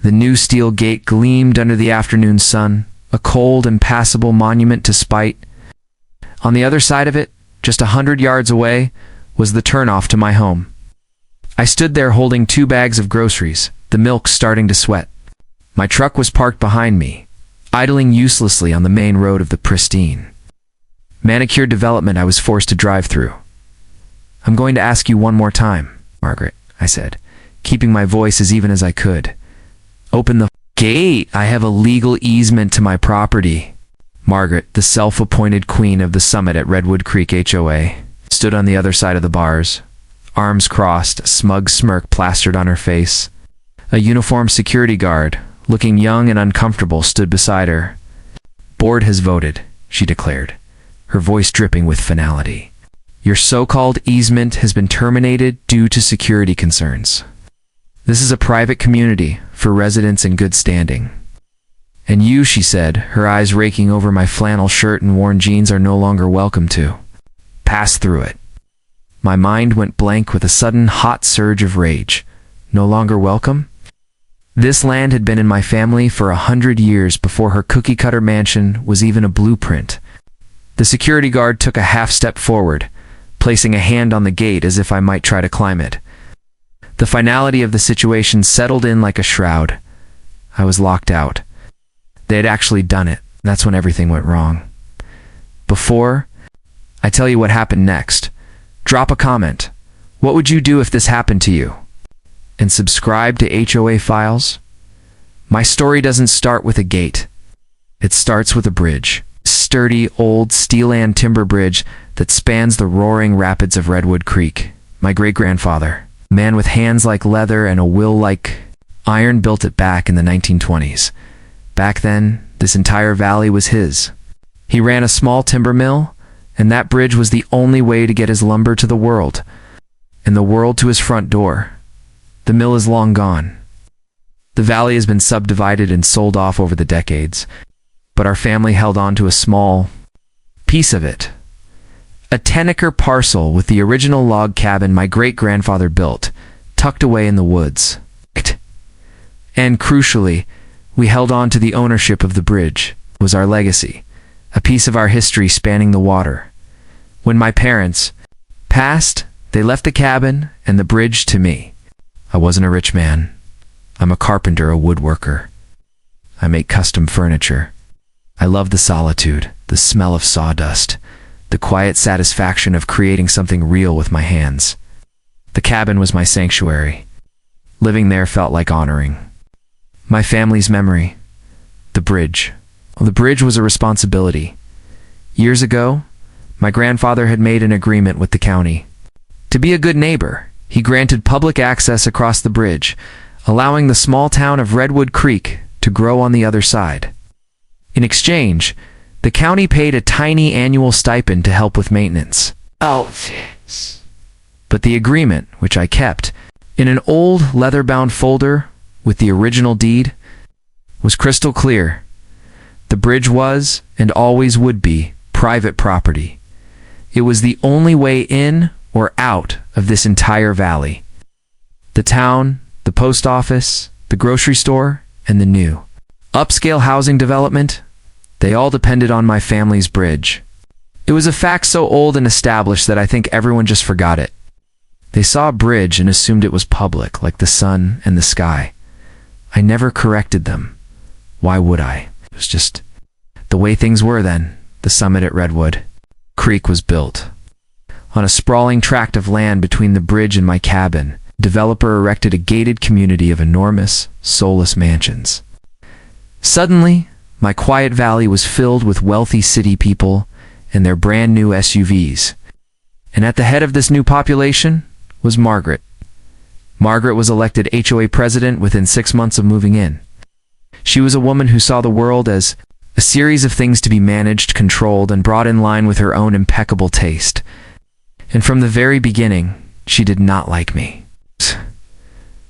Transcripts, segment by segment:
The new steel gate gleamed under the afternoon sun, a cold, impassable monument to spite. On the other side of it, just 100 yards away, was the turnoff to my home. I stood there holding 2 bags of groceries, the milk starting to sweat. My truck was parked behind me, idling uselessly on the main road of the pristine, manicured development I was forced to drive through. "I'm going to ask you one more time, Margaret," I said, keeping my voice as even as I could. "Open the gate. I have a legal easement to my property." Margaret, the self-appointed queen of the summit at Redwood Creek HOA, stood on the other side of the bars, arms crossed, a smug smirk plastered on her face. A uniformed security guard, looking young and uncomfortable, stood beside her. "Board has voted," she declared, her voice dripping with finality. "Your so-called easement has been terminated due to security concerns. This is a private community for residents in good standing. And you," she said, her eyes raking over my flannel shirt and worn jeans, "are no longer welcome to pass through it." My mind went blank with a sudden hot surge of rage. No longer welcome? This land had been in my family for 100 years before her cookie-cutter mansion was even a blueprint. The security guard took a half-step forward, placing a hand on the gate as if I might try to climb it. The finality of the situation settled in like a shroud. I was locked out. They had actually done it. That's when everything went wrong. Before I tell you what happened next, drop a comment. What would you do if this happened to you? And subscribe to HOA Files. My story doesn't start with a gate. It starts with a bridge. Sturdy, old, steel and timber bridge that spans the roaring rapids of Redwood Creek. My great-grandfather, a man with hands like leather and a will like iron, built it back in the 1920s. Back then, this entire valley was his. He ran a small timber mill, and that bridge was the only way to get his lumber to the world, and the world to his front door. The mill is long gone. The valley has been subdivided and sold off over the decades, but our family held on to a small piece of it. A 10-acre parcel with the original log cabin my great-grandfather built, tucked away in the woods. And crucially, we held on to the ownership of the bridge. It was our legacy, a piece of our history spanning the water. When my parents passed, they left the cabin and the bridge to me. I wasn't a rich man. I'm a carpenter, a woodworker. I make custom furniture. I love the solitude, the smell of sawdust, the quiet satisfaction of creating something real with my hands. The cabin was my sanctuary. Living there felt like honoring my family's memory. The bridge. Well, the bridge was a responsibility. Years ago, my grandfather had made an agreement with the county. To be a good neighbor, he granted public access across the bridge, allowing the small town of Redwood Creek to grow on the other side. In exchange, the county paid a tiny annual stipend to help with maintenance. But the agreement, which I kept in an old leather-bound folder with the original deed, was crystal clear. The bridge was, and always would be, private property. It was the only way in or out of this entire valley. The town, the post office, the grocery store, and the new upscale housing development, they all depended on my family's bridge. It was a fact so old and established that I think everyone just forgot it. They saw a bridge and assumed it was public, like the sun and the sky. I never corrected them. Why would I? It was just the way things were then. The summit at Redwood Creek was built. On a sprawling tract of land between the bridge and my cabin, a developer erected a gated community of enormous, soulless mansions. Suddenly, my quiet valley was filled with wealthy city people and their brand new SUVs. And at the head of this new population was Margaret. Margaret was elected HOA president within 6 months of moving in. She was a woman who saw the world as a series of things to be managed, controlled, and brought in line with her own impeccable taste. And from the very beginning, she did not like me.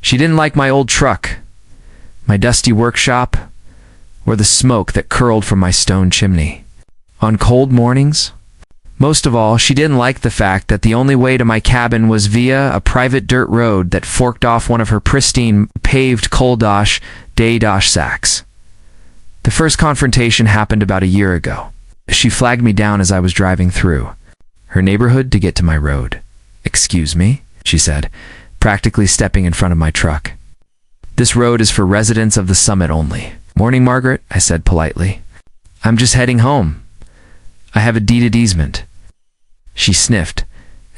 She didn't like my old truck, my dusty workshop, or the smoke that curled from my stone chimney. On cold mornings, Most of all, she didn't like the fact that the only way to my cabin was via a private dirt road that forked off one of her pristine, paved cul-de-sacs. The first confrontation happened about a year ago. She flagged me down as I was driving through her neighborhood to get to my road. "Excuse me," she said, practically stepping in front of my truck. "This road is for residents of the summit only." "Morning, Margaret," I said politely. "I'm just heading home. I have a deeded easement." She sniffed,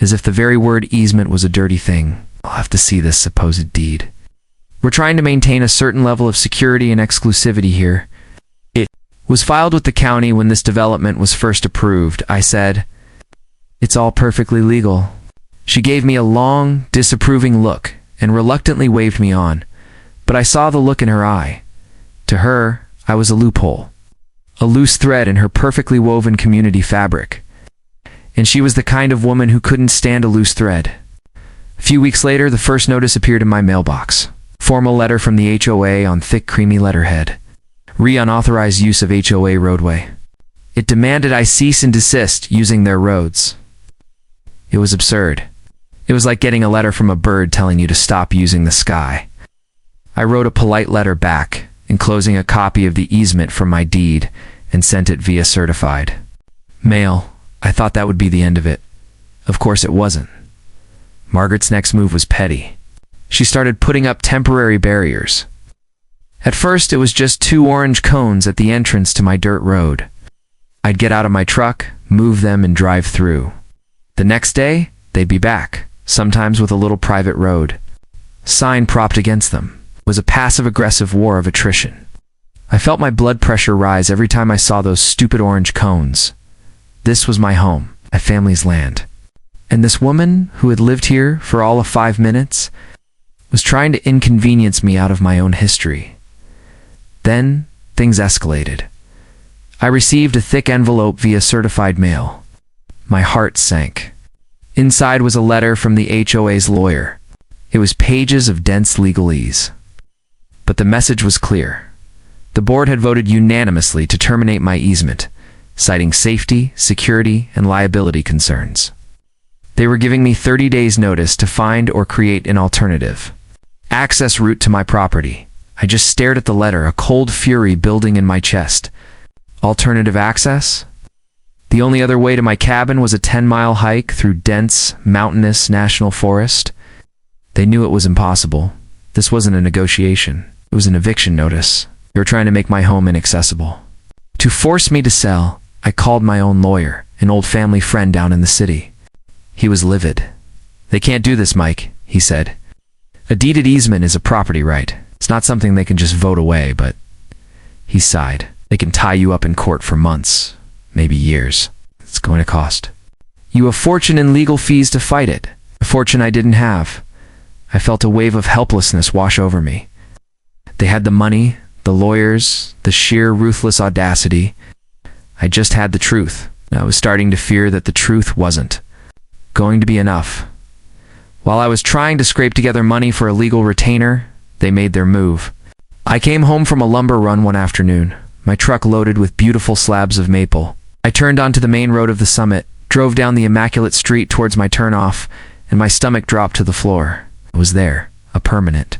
as if the very word easement was a dirty thing. "I'll have to see this supposed deed. We're trying to maintain a certain level of security and exclusivity here. It was filed with the county when this development was first approved," I said. "It's all perfectly legal." She gave me a long, disapproving look and reluctantly waved me on, but I saw the look in her eye. To her, I was a loophole, a loose thread in her perfectly woven community fabric. And she was the kind of woman who couldn't stand a loose thread. A few weeks later, the first notice appeared in my mailbox. Formal letter from the HOA on thick, creamy letterhead. Unauthorized use of HOA roadway. It demanded I cease and desist using their roads. It was absurd. It was like getting a letter from a bird telling you to stop using the sky. I wrote a polite letter back, enclosing a copy of the easement from my deed, and sent it via certified mail. I thought that would be the end of it. Of course it wasn't. Margaret's next move was petty. She started putting up temporary barriers. At first, it was just 2 orange cones at the entrance to my dirt road. I'd get out of my truck, move them, and drive through. The next day, they'd be back, sometimes with a little private road. Sign propped against them. It was a passive-aggressive war of attrition. I felt my blood pressure rise every time I saw those stupid orange cones. This was my home, my family's land. And this woman, who had lived here for all of 5 minutes, was trying to inconvenience me out of my own history. Then, things escalated. I received a thick envelope via certified mail. My heart sank. Inside was a letter from the HOA's lawyer. It was pages of dense legalese. But the message was clear. The board had voted unanimously to terminate my easement, citing safety, security, and liability concerns. They were giving me 30 days' notice to find or create an alternative access route to my property. I just stared at the letter, a cold fury building in my chest. Alternative access? The only other way to my cabin was a 10-mile hike through dense, mountainous national forest. They knew it was impossible. This wasn't a negotiation. It was an eviction notice. They were trying to make my home inaccessible. To force me to sell, I called my own lawyer, an old family friend down in the city. He was livid. "They can't do this, Mike," he said. "A deeded easement is a property right. It's not something they can just vote away, but..." He sighed. "They can tie you up in court for months, maybe years. It's going to cost you a fortune in legal fees to fight it, a fortune I didn't have." I felt a wave of helplessness wash over me. They had the money, the lawyers, the sheer ruthless audacity. I just had the truth. I was starting to fear that the truth wasn't going to be enough. While I was trying to scrape together money for a legal retainer, they made their move. I came home from a lumber run one afternoon, my truck loaded with beautiful slabs of maple. I turned onto the main road of the summit, drove down the immaculate street towards my turnoff, and my stomach dropped to the floor. It was there, a permanent,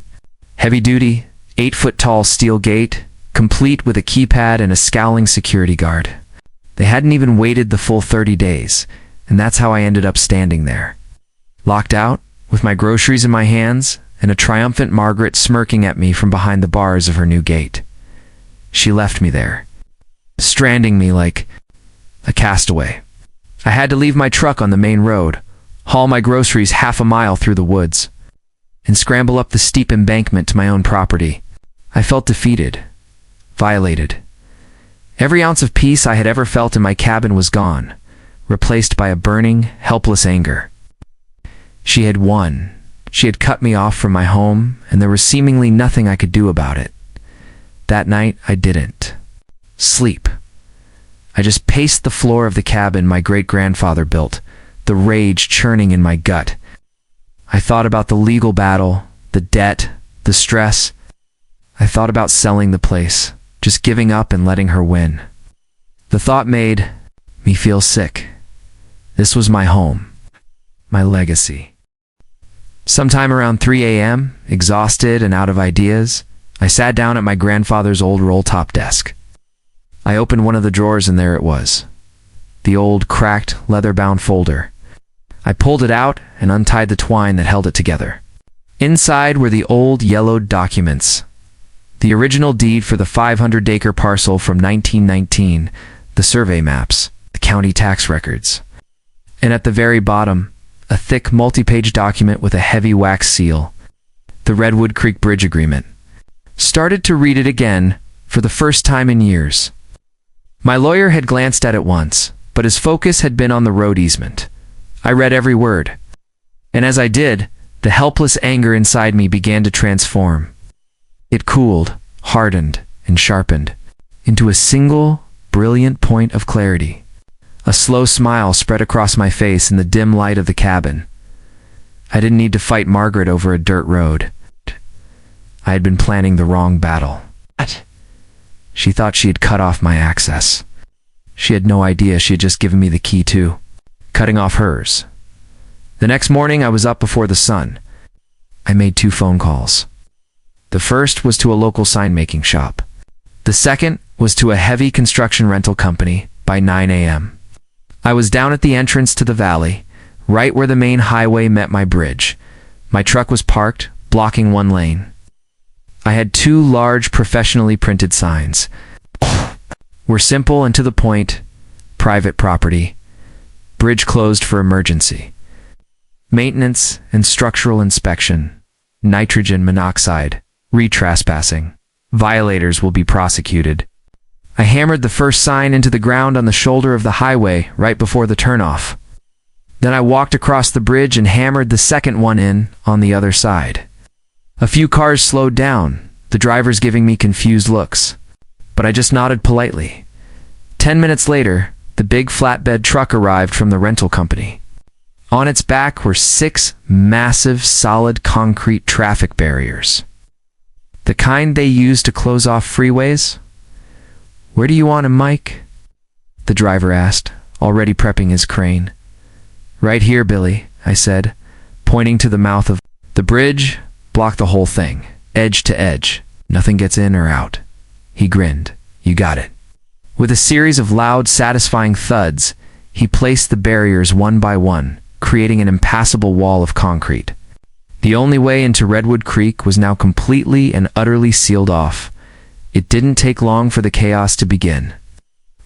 heavy-duty, 8-foot-tall steel gate, complete with a keypad and a scowling security guard. They hadn't even waited the full 30 days, and that's how I ended up standing there. Locked out, with my groceries in my hands, and a triumphant Margaret smirking at me from behind the bars of her new gate. She left me there, stranding me like a castaway. I had to leave my truck on the main road, haul my groceries half a mile through the woods, and scramble up the steep embankment to my own property. I felt defeated, violated. Every ounce of peace I had ever felt in my cabin was gone, replaced by a burning, helpless anger. She had won. She had cut me off from my home, and there was seemingly nothing I could do about it. That night, I didn't sleep. I just paced the floor of the cabin my great-grandfather built, the rage churning in my gut. I thought about the legal battle, the debt, the stress. I thought about selling the place, just giving up and letting her win. The thought made me feel sick. This was my home, my legacy. Sometime around 3 a.m., exhausted and out of ideas, I sat down at my grandfather's old roll-top desk. I opened one of the drawers and there it was, the old, cracked, leather-bound folder. I pulled it out and untied the twine that held it together. Inside were the old, yellowed documents. The original deed for the 500-acre parcel from 1919, the survey maps, the county tax records. And at the very bottom, a thick, multi-page document with a heavy wax seal, the Redwood Creek Bridge Agreement. Started to read it again for the first time in years. My lawyer had glanced at it once, but his focus had been on the road easement. I read every word. And as I did, the helpless anger inside me began to transform. It cooled, hardened, and sharpened into a single, brilliant point of clarity. A slow smile spread across my face in the dim light of the cabin. I didn't need to fight Margaret over a dirt road. I had been planning the wrong battle. She thought she had cut off my access. She had no idea she had just given me the key too, cutting off hers. The next morning I was up before the sun. I made 2 phone calls. The first was to a local sign-making shop. The second was to a heavy construction rental company by 9 a.m. I was down at the entrance to the valley, right where the main highway met my bridge. My truck was parked, blocking one lane. I had 2 large, professionally printed signs. Were simple and to the point. Private property. Bridge closed for emergency. Maintenance and structural inspection. Nitrogen monoxide. Retrespassing. Violators will be prosecuted. I hammered the first sign into the ground on the shoulder of the highway right before the turnoff. Then I walked across the bridge and hammered the second one in on the other side. A few cars slowed down, the drivers giving me confused looks. But I just nodded politely. 10 minutes later, the big flatbed truck arrived from the rental company. On its back were 6 massive, solid concrete traffic barriers. The kind they use to close off freeways? "Where do you want him, Mike?" the driver asked, already prepping his crane. "Right here, Billy," I said, pointing to the mouth of the bridge. Blocked the whole thing, edge to edge. Nothing gets in or out. He grinned. "You got it." With a series of loud, satisfying thuds, he placed the barriers one by one, creating an impassable wall of concrete. The only way into Redwood Creek was now completely and utterly sealed off. It didn't take long for the chaos to begin.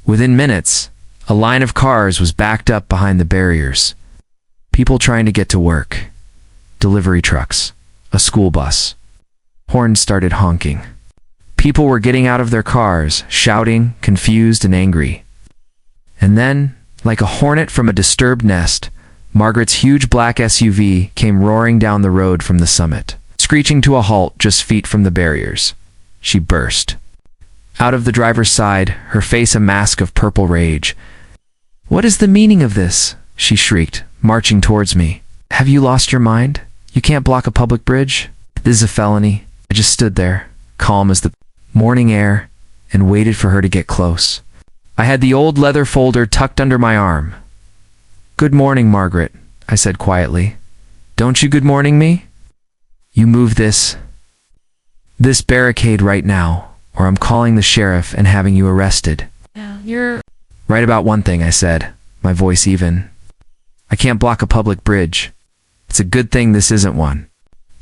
Within minutes, a line of cars was backed up behind the barriers. People trying to get to work. Delivery trucks. A school bus. Horns started honking. People were getting out of their cars, shouting, confused and angry. And then, like a hornet from a disturbed nest, Margaret's huge black SUV came roaring down the road from the summit, screeching to a halt just feet from the barriers. She burst. Out of the driver's side, her face a mask of purple rage. "What is the meaning of this?" she shrieked, marching towards me. "Have you lost your mind? You can't block a public bridge? This is a felony." I just stood there, calm as the morning air, and waited for her to get close. I had the old leather folder tucked under my arm. "Good morning, Margaret," I said quietly. "Don't you good morning me? You move this barricade right now, or I'm calling the sheriff and having you arrested." Yeah, you're "Right about one thing," I said, my voice even. "I can't block a public bridge. It's a good thing this isn't one."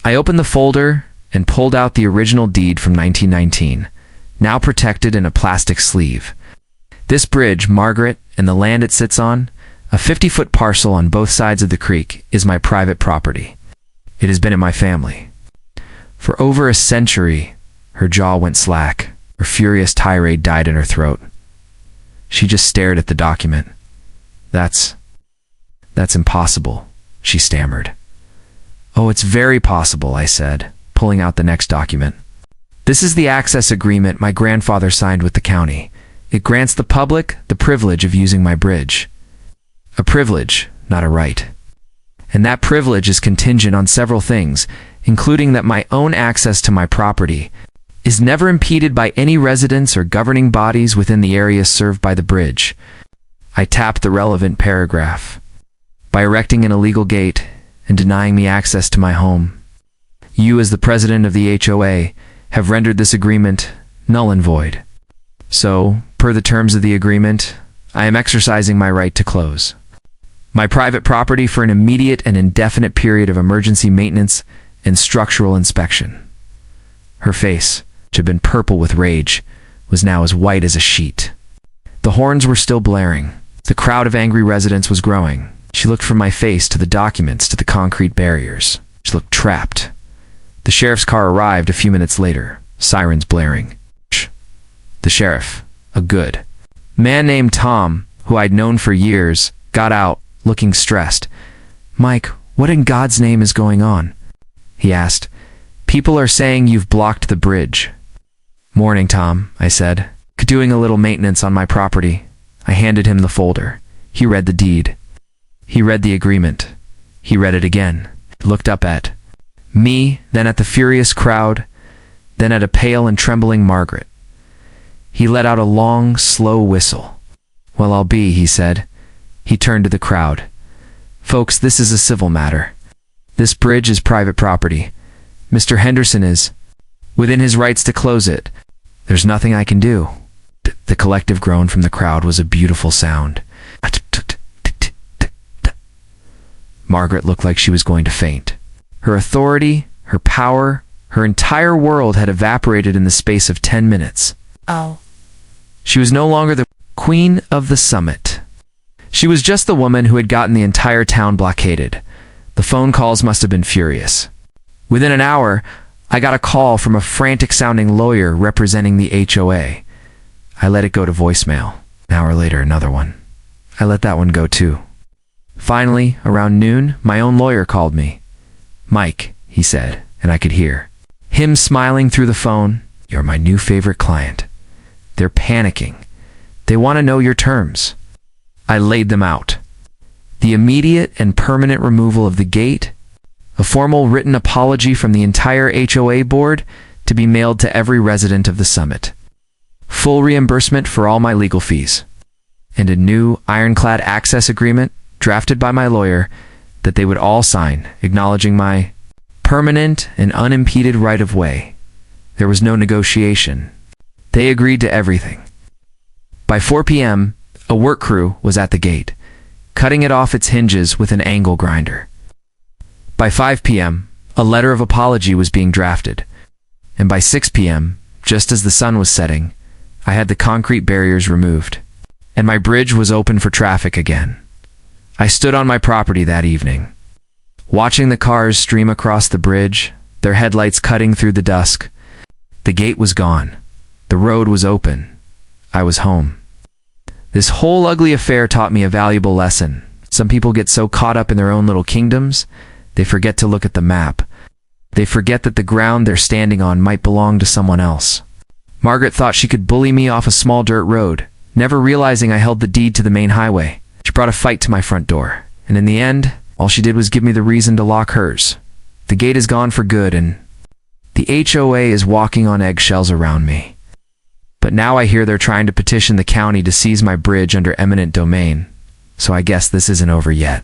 I opened the folder and pulled out the original deed from 1919, now protected in a plastic sleeve. This bridge, Margaret, and the land it sits on, a 50-foot parcel on both sides of the creek, is my private property. It has been in my family. For over a century, her jaw went slack. Her furious tirade died in her throat. She just stared at the document. That's impossible," she stammered. "Oh, it's very possible," I said, pulling out the next document. "This is the access agreement my grandfather signed with the county. It grants the public the privilege of using my bridge. A privilege, not a right. And that privilege is contingent on several things, including that my own access to my property is never impeded by any residents or governing bodies within the area served by the bridge." I tapped the relevant paragraph. by erecting an illegal gate and denying me access to my home. You, as the president of the HOA, have rendered this agreement null and void. So, per the terms of the agreement, I am exercising my right to close my private property for an immediate and indefinite period of emergency maintenance and structural inspection. Her face, which had been purple with rage, was now as white as a sheet. The horns were still blaring. The crowd of angry residents was growing. She looked from my face to the documents to the concrete barriers. She looked trapped. The sheriff's car arrived a few minutes later, sirens blaring. The sheriff, a good man named Tom, who I'd known for years, got out, looking stressed. "Mike, what in God's name is going on?" he asked. "People are saying you've blocked the bridge." "Morning, Tom," I said. "Doing a little maintenance on my property." I handed him the folder. He read the deed. He read the agreement. He read it again. He looked up at me, then at the furious crowd, then at a pale and trembling Margaret. He let out a long, slow whistle. "Well, I'll be," he said. He turned to the crowd. "Folks, this is a civil matter. This bridge is private property. Mr. Henderson is within his rights to close it. There's nothing I can do." The collective groan from the crowd was a beautiful sound. Margaret looked like she was going to faint. Her authority, her power, her entire world had evaporated in the space of 10 minutes. Oh. She was no longer the queen of the summit. She was just the woman who had gotten the entire town blockaded. The phone calls must have been furious. Within an hour, I got a call from a frantic-sounding lawyer representing the HOA. I let it go to voicemail. An hour later, another one. I let that one go too. Finally, around noon, my own lawyer called me. "Mike," he said, and I could hear him smiling through the phone. "You're my new favorite client. They're panicking. They want to know your terms." I laid them out. The immediate and permanent removal of the gate, a formal written apology from the entire HOA board to be mailed to every resident of the summit, full reimbursement for all my legal fees, and a new ironclad access agreement drafted by my lawyer that they would all sign, acknowledging my permanent and unimpeded right-of-way. There was no negotiation. They agreed to everything. By 4 p.m., a work crew was at the gate, cutting it off its hinges with an angle grinder. By 5 p.m., a letter of apology was being drafted, and by 6 p.m., just as the sun was setting, I had the concrete barriers removed, and my bridge was open for traffic again. I stood on my property that evening, watching the cars stream across the bridge, their headlights cutting through the dusk. The gate was gone. The road was open. I was home. This whole ugly affair taught me a valuable lesson. Some people get so caught up in their own little kingdoms, they forget to look at the map. They forget that the ground they're standing on might belong to someone else. Margaret thought she could bully me off a small dirt road, never realizing I held the deed to the main highway. She brought a fight to my front door, and in the end, all she did was give me the reason to lock hers. The gate is gone for good, and the HOA is walking on eggshells around me. But now I hear they're trying to petition the county to seize my bridge under eminent domain, so I guess this isn't over yet.